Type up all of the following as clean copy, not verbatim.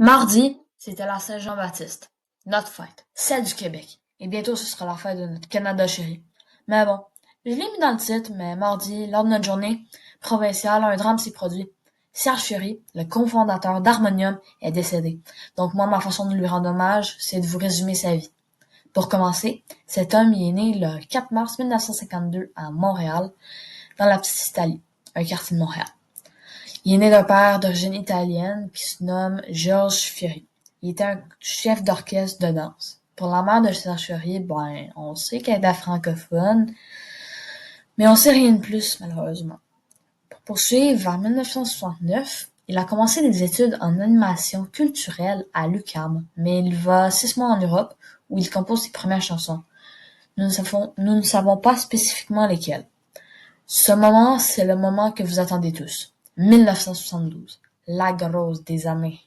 Mardi, c'était la Saint-Jean-Baptiste, notre fête, celle du Québec. Et bientôt, ce sera la fête de notre Canada chéri. Mais bon, je l'ai mis dans le titre, mais mardi, lors de notre journée provinciale, un drame s'est produit. Serge Fiori, le cofondateur d'Harmonium, est décédé. Donc moi, ma façon de lui rendre hommage, c'est de vous résumer sa vie. Pour commencer, cet homme est né le 4 mars 1952 à Montréal, dans la Petite Italie, un quartier de Montréal. Il est né d'un père d'origine italienne qui se nomme Georges Fiori. Il était un chef d'orchestre de danse. Pour la mère de Serge Fiori, on sait qu'elle était francophone, mais on sait rien de plus, malheureusement. Pour poursuivre, vers 1969, il a commencé des études en animation culturelle à l'UQAM, mais il va 6 mois en Europe où il compose ses premières chansons. Nous ne savons pas spécifiquement lesquelles. Ce moment, c'est le moment que vous attendez tous. 1972, la grosse des années.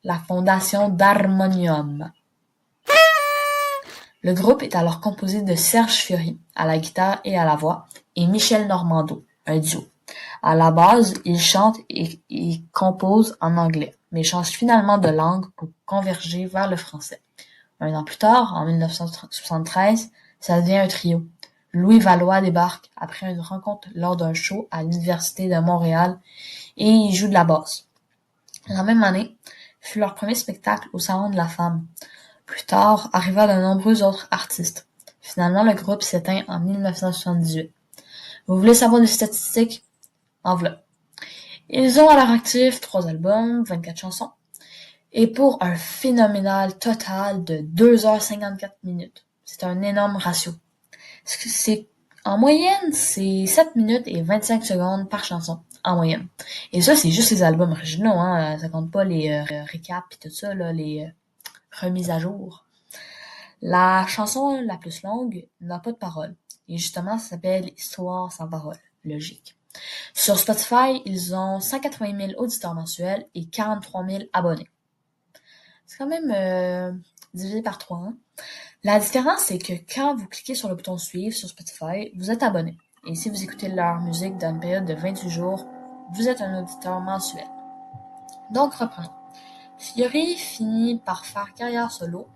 La fondation d'Harmonium. Le groupe est alors composé de Serge Fiori à la guitare et à la voix et Michel Normando, un duo. À la base, il chante et compose en anglais, mais change finalement de langue pour converger vers le français. Un an plus tard, en 1973, ça devient un trio. Louis Valois débarque après une rencontre lors d'un show à l'Université de Montréal et il joue de la basse. La même année fut leur premier spectacle au Salon de la Femme. Plus tard arriva de nombreux autres artistes. Finalement, le groupe s'éteint en 1978. Vous voulez savoir des statistiques? En voilà. Ils ont à leur actif 3 albums, 24 chansons, et pour un phénoménal total de 2h54. C'est un énorme ratio. En moyenne, c'est 7 minutes et 25 secondes par chanson, en moyenne. Et ça, c'est juste les albums originaux, hein. Ça compte pas les récaps et tout ça, là, les remises à jour. La chanson la plus longue n'a pas de paroles. Et justement, ça s'appelle Histoire sans paroles. Logique. Sur Spotify, ils ont 180 000 auditeurs mensuels et 43 000 abonnés. C'est quand même divisé par 3, hein. La différence, c'est que quand vous cliquez sur le bouton suivre sur Spotify, vous êtes abonné. Et si vous écoutez leur musique dans une période de 28 jours, vous êtes un auditeur mensuel. Donc, reprenons. Fiori finit par faire carrière solo,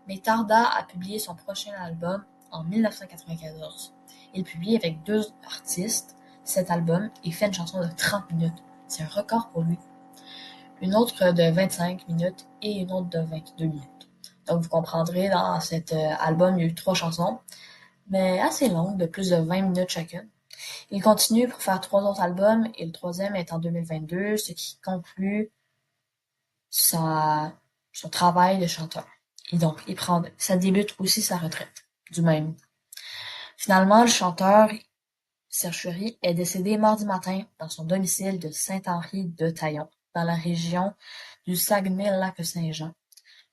mais tarda à publier son prochain album en 1994. Il publie avec 2 artistes cet album et fait une chanson de 30 minutes. C'est un record pour lui. Une autre de 25 minutes et une autre de 22 minutes. Donc vous comprendrez, dans cet album, il y a eu 3 chansons, mais assez longues, de plus de 20 minutes chacune. Il continue pour faire 3 autres albums et le 3e est en 2022, ce qui conclut son travail de chanteur. Et donc, ça débute aussi sa retraite, du même. Finalement, le chanteur Serge Fiori est décédé mardi matin dans son domicile de Saint-Henri-de-Taillon, dans la région du Saguenay-Lac-Saint-Jean,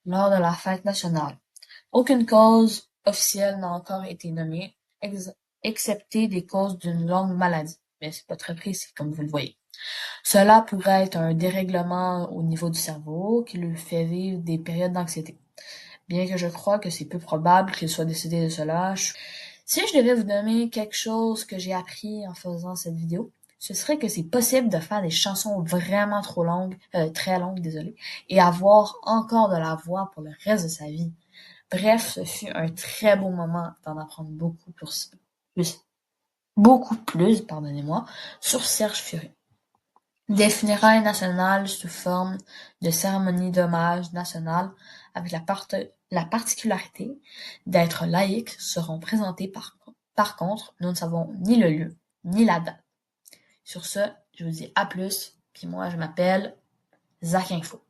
lors de la fête nationale. Aucune cause officielle n'a encore été nommée, excepté des causes d'une longue maladie, mais c'est pas très précis comme vous le voyez. Cela pourrait être un dérèglement au niveau du cerveau qui lui fait vivre des périodes d'anxiété. Bien que je crois que c'est peu probable qu'il soit décédé de cela, si je devais vous nommer quelque chose que j'ai appris en faisant cette vidéo, ce serait que c'est possible de faire des chansons vraiment très longues, désolé, et avoir encore de la voix pour le reste de sa vie. Bref, ce fut un très beau moment d'en apprendre beaucoup plus, pardonnez-moi, sur Serge Fiori. Des funérailles nationales sous forme de cérémonie d'hommage nationale avec la particularité d'être laïques seront présentées par contre, nous ne savons ni le lieu, ni la date. Sur ce, je vous dis à plus, puis moi je m'appelle Zach Info.